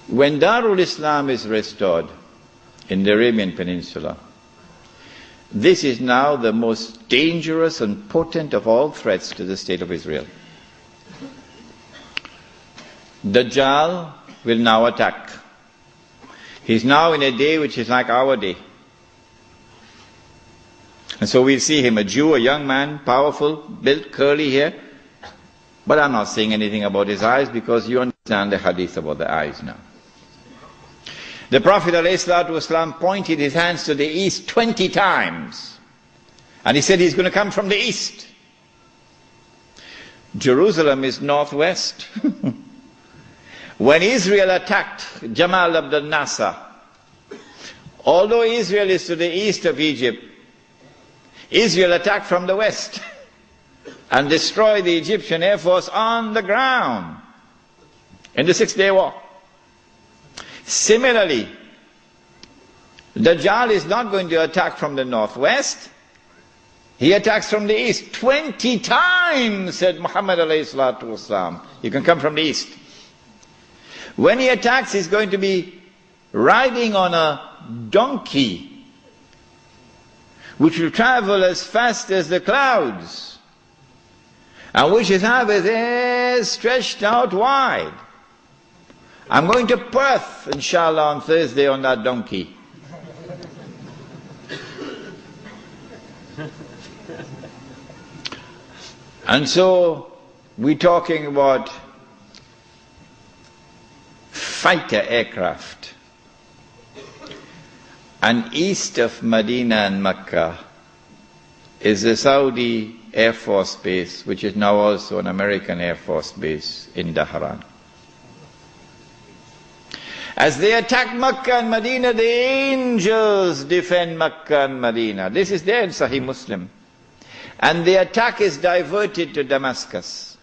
When Darul Islam is restored in the Arabian Peninsula, this is now the most dangerous and potent of all threats to the state of Israel. Dajjal will now attack. He's now in a day which is like our day. And so we'll see him, a Jew, a young man, powerful, built, curly hair. But I'm not saying anything about his eyes because you understand the hadith about the eyes now. The Prophet ﷺ pointed his hands to the east 20 times. And he said he's going to come from the east. Jerusalem is northwest. When Israel attacked Jamal Abdel Nasser, although Israel is to the east of Egypt, Israel attacked from the west and destroyed the Egyptian Air Force on the ground in the 6-day war. Similarly, Dajjal is not going to attack from the northwest. He attacks from the east. 20 times, said Muhammad alayhi salatu wasalam. You can come from the east. When he attacks, he's going to be riding on a donkey, which will travel as fast as the clouds, and which will have his ears stretched out wide. I'm going to Perth, inshallah, on Thursday on that donkey. And so, we're talking about fighter aircraft. And east of Medina and Mecca is the Saudi Air Force Base, which is now also an American Air Force Base in Dhahran. As they attack Mecca and Medina, the angels defend Mecca and Medina. This is there in Sahih Muslim. And the attack is diverted to Damascus.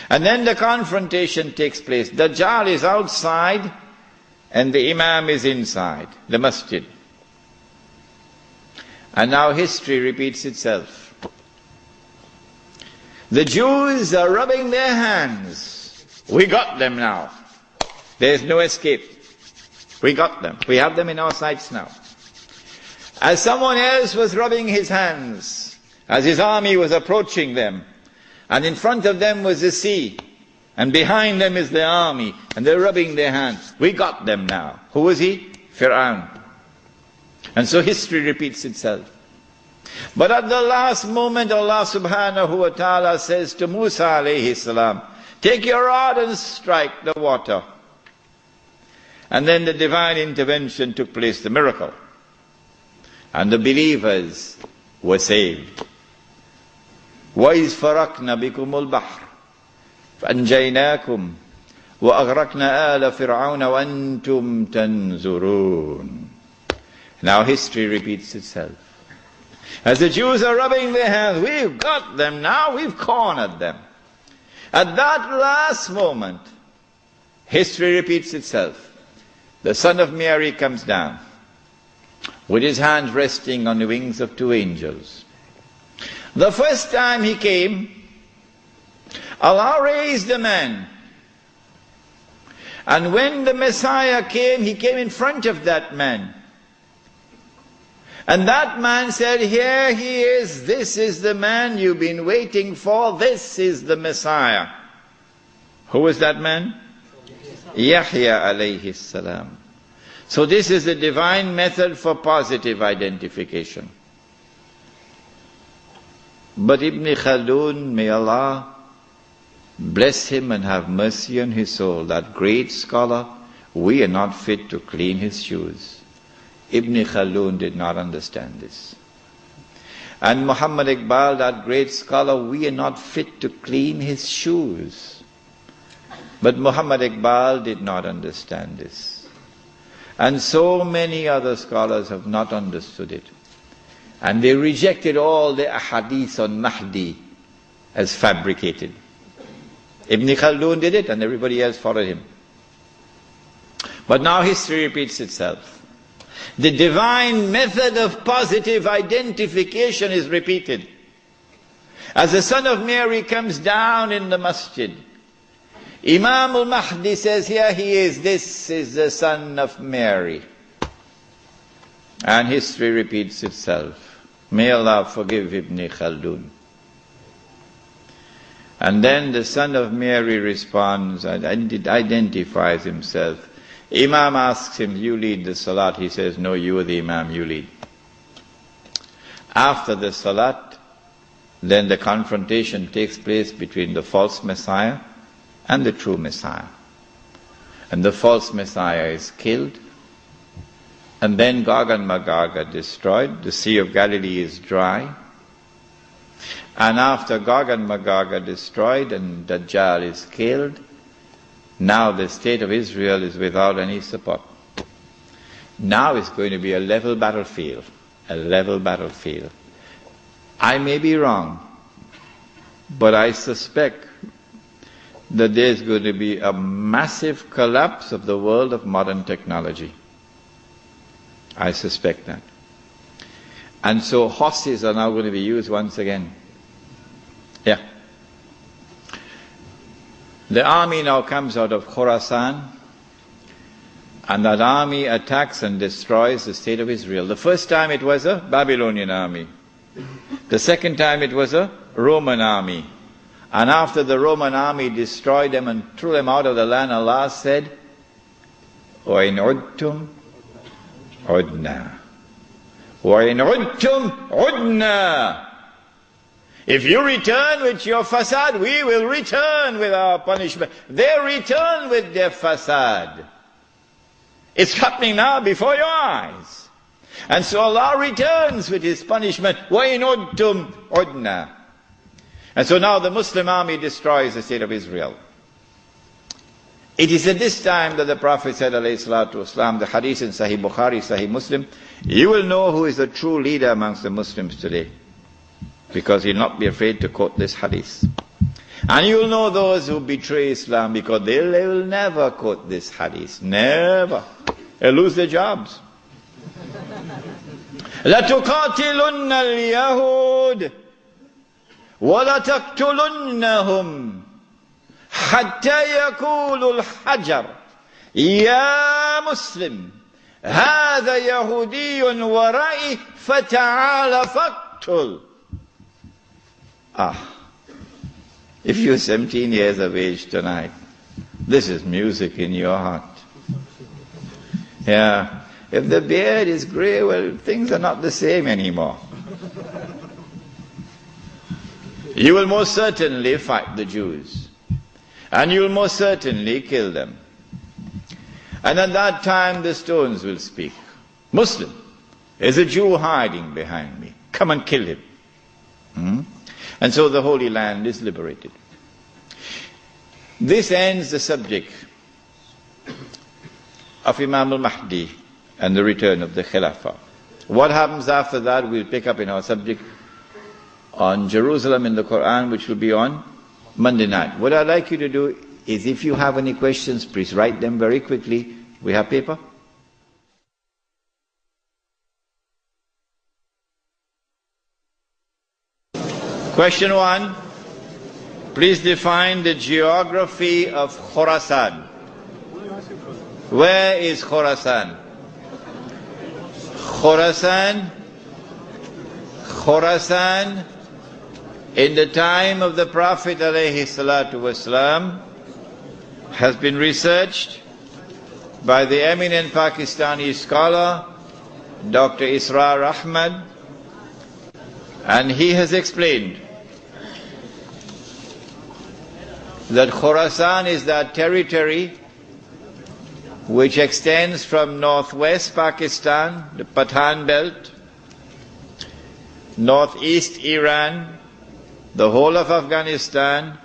And then the confrontation takes place. Dajjal is outside and the Imam is inside the masjid. And now history repeats itself. The Jews are rubbing their hands. We got them now. There's no escape. We got them. We have them in our sights now. As someone else was rubbing his hands, as his army was approaching them, and in front of them was the sea, and behind them is the army, and they're rubbing their hands. We got them now. Who was he? Fir'aun. And so history repeats itself. But at the last moment, Allah subhanahu wa ta'ala says to Musa alayhi salam, take your rod and strike the water. And then the divine intervention took place, the miracle. And the believers were saved. وَإِذْ فَرَقْنَا بِكُمُ الْبَحْرِ فَأَنْجَيْنَاكُمْ وَأَغْرَقْنَا آلَ فِرْعَوْنَ وَأَنْتُمْ تَنْظُرُونَ. Now history repeats itself. As the Jews are rubbing their hands, we've got them now, we've cornered them. At that last moment, history repeats itself. The son of Mary comes down, with his hands resting on the wings of two angels. The first time he came, Allah raised a man. And when the Messiah came, he came in front of that man. And that man said, here he is, this is the man you've been waiting for, this is the Messiah. Who was that man? Yahya alayhi salam. So this is the divine method for positive identification. But Ibn Khaldun, may Allah bless him and have mercy on his soul, that great scholar, we are not fit to clean his shoes. Ibn Khaldun did not understand this. And Muhammad Iqbal, that great scholar, we are not fit to clean his shoes. But Muhammad Iqbal did not understand this. And so many other scholars have not understood it. And they rejected all the ahadith on Mahdi as fabricated. Ibn Khaldun did it and everybody else followed him. But now history repeats itself. The divine method of positive identification is repeated. As the son of Mary comes down in the masjid, Imam al-Mahdi says, here he is, this is the son of Mary. And history repeats itself. May Allah forgive Ibn Khaldun. And then the son of Mary responds, identifies himself. Imam asks him, you lead the salat. He says, no, you are the Imam, you lead. After the salat, then the confrontation takes place between the false Messiah and the true Messiah. And the false Messiah is killed. And then Gog and Magog are destroyed. The Sea of Galilee is dry. And after Gog and Magog are destroyed and Dajjal is killed, now the state of Israel is without any support. Now it's going to be a level battlefield. A level battlefield. I may be wrong, but I suspect that there's going to be a massive collapse of the world of modern technology. I suspect that. And so horses are now going to be used once again. Yeah. The army now comes out of Khorasan, and that army attacks and destroys the state of Israel. The first time it was a Babylonian army. The second time it was a Roman army. And after the Roman army destroyed them and threw them out of the land, Allah said, وَإِنْ عُدْتُمْ عُدْنَا وَإِنْ عُدْتُمْ عُدْنَا. If you return with your fasad, we will return with our punishment. They return with their fasad. It's happening now before your eyes. And so Allah returns with His punishment. وَإِنْ عُدْتُمْ عُدْنَا. And so now the Muslim army destroys the state of Israel. It is at this time that the Prophet said, alayhi salatu wasalam, the hadith in Sahih Bukhari, Sahih Muslim, you will know who is the true leader amongst the Muslims today. Because he'll not be afraid to quote this hadith. And you will know those who betray Islam, because they will never quote this hadith. Never. They'll lose their jobs. لَتُقَاتِلُنَّ الْيَهُودِ وَلَتَقْتُلُنَّهُمْ حَتَّى يَقُولُ الْحَجَرُ يَا مُسْلِمْ هَذَا يَهُودِيٌّ وَرَائِي فَتَعَالَ فَاقْتُلْ. If you're 17 years of age tonight, this is music in your heart. Yeah. If the beard is grey, well, things are not the same anymore. You will most certainly fight the Jews. And you will most certainly kill them. And at that time the stones will speak. Muslim, there's a Jew hiding behind me. Come and kill him. And so the Holy Land is liberated. This ends the subject of Imam al-Mahdi and the return of the Khilafah. What happens after that we'll pick up in our subject on Jerusalem in the Quran, which will be on Monday night. What I'd like you to do is, if you have any questions, please write them very quickly. We have paper? Question 1. Please define the geography of Khorasan. Where is Khorasan? Khorasan, in the time of the Prophet ﷺ, has been researched by the eminent Pakistani scholar, Dr. Israr Ahmad, and he has explained that Khorasan is that territory which extends from northwest Pakistan, the Pathan belt, northeast Iran, the whole of Afghanistan,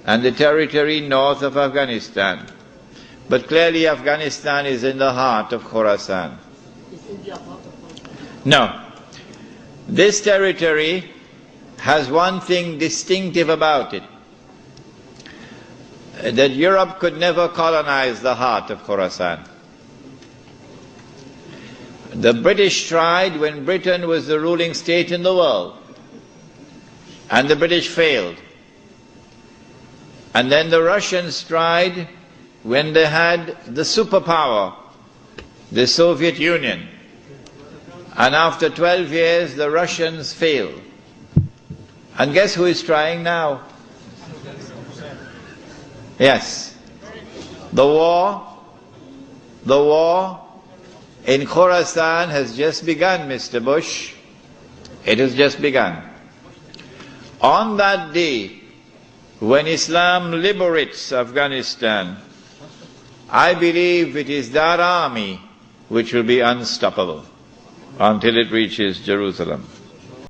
and the territory north of Afghanistan. But clearly Afghanistan is in the heart of Khorasan. No. This territory has one thing distinctive about it, that Europe could never colonize the heart of Khorasan. The British tried when Britain was the ruling state in the world, and the British failed. And then the Russians tried when they had the superpower, the Soviet Union. And after 12 years, the Russians failed. And guess who is trying now? Yes. The war in Khorasan has just begun, Mr. Bush. It has just begun. On that day, when Islam liberates Afghanistan, I believe it is that army which will be unstoppable until it reaches Jerusalem.